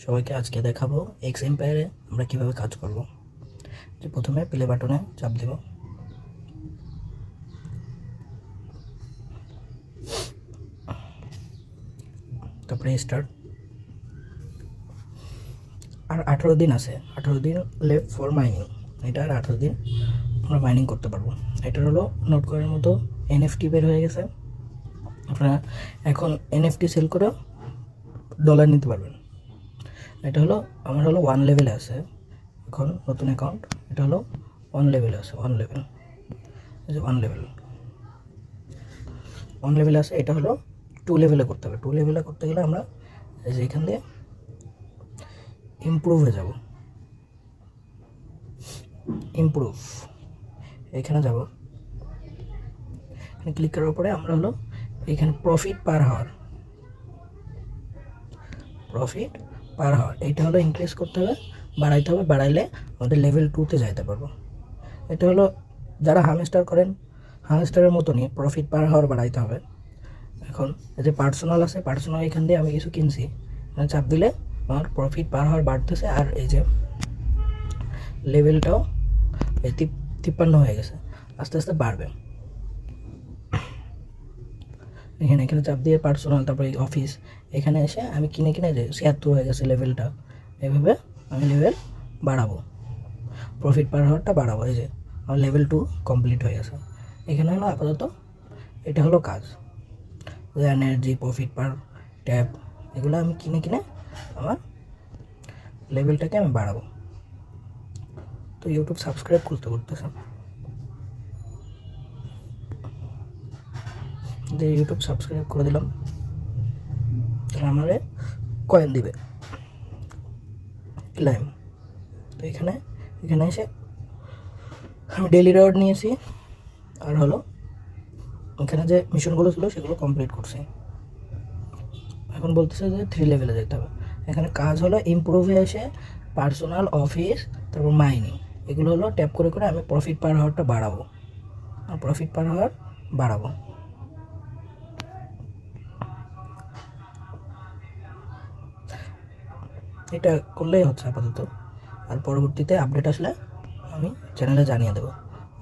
সবাইকে আজকে দেখাবো এক্স এম্পায়ারে আমরা কিভাবে কাজ করব। যে প্রথমে প্লে বাটনে চাপ দেব, তারপরে স্টার্ট। আর 18 দিন আছে, 18 দিন লেফট ফর মাইনিং। এটা আর 18 দিন আমরা মাইনিং করতে পারবো। এটা হলো নোট করার মতো এনএফটি বের হয়ে গেছে। আপনারা এখন এনএফটি সেল করে ডলার নিতে পারবেন। এটা হলো আমার হলো 1 লেভেলে আছে এখন নতুন অ্যাকাউন্ট। এটা হলো 1 লেভেলে আছে, 1 লেভেল, এই যে 1 লেভেলে আছে। এটা হলো 2 লেভেলে করতে হবে। 2 লেভেলে করতে গেলে আমরা এই যে এখান দিয়ে ইমপ্রুভে যাব, ইমপ্রুভ এখানে যাব। এখানে ক্লিক করার পরে আমরা হলো এখানে প্রফিট পার হাওয়ার এইটা হলো ইনক্রিজ করতে হবে, বাড়াইতে হবে। বাড়াইলে আমাদের লেভেল 2তে যাইতে পারবো। এটা হলো যারা হামস্টার করেন, হামস্টারের মতনই প্রফিট পার হাওয়ার বাড়াইতে হবে। এখন এই যে পার্সোনাল আছে, পার্সোনাল এখান দিয়ে আমি কিছু কিনছি, চাপ দিলে আমার প্রফিট পার হাওয়ার বাড়তেছে। আর এই যে লেভেলটাও এই 53 হয়ে গেছে, আস্তে আস্তে বাড়বে। এখানে চাপ দিয়ে পার্সোনাল, তারপরে অফিস, এখানে এসে আমি কিনে যে 76 হয়ে গেছে লেভেলটা। এভাবে আমি লেভেল বাড়াবো, প্রফিট পার হাওয়ারটা বাড়াবো। এই যে আমার লেভেল 2 কমপ্লিট হয়ে গেছে। এখানে হলো আপাতত এটা হলো কাজ, যে এনার্জি, প্রফিট পার ট্যাব, এগুলো আমি কিনে আমার লেভেলটাকে আমি বাড়াবো। তো ইউটিউব সাবস্ক্রাইব করতেছে, যে ইউটিউব সাবস্ক্রাইব করে দিলাম, তাহলে আমারে কয়েন দিবে ক্লাইম। তো এখানে এসে আমি ডেলি রিওয়ার্ড নিয়েছি, আর হলো এখানে যে মিশনগুলো ছিল সেগুলো কমপ্লিট করছি। এখন বলতেছে যে 3 লেভেলে যেতে হবে। এখানে কাজ হলো ইমপ্রুভে এসে পার্সোনাল, অফিস, তারপর মাইনিং, এগুলো হলো ট্যাপ করে আমি প্রফিট পার হাওয়ারটা বাড়াবো, এটা করলেই হচ্ছে আপাতত। আর পরবর্তীতে আপডেট আসলে আমি চ্যানেলে জানিয়ে দেবো।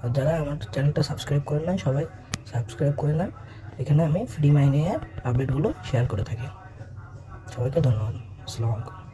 আর যারা আমার চ্যানেলটা সাবস্ক্রাইব করেন নাই, সবাই সাবস্ক্রাইব করে নেন। এখানে আমি ফ্রি মাইনিংয়ের আপডেটগুলো শেয়ার করে থাকি। সবাইকে ধন্যবাদ। আসসালামু আলাইকুম।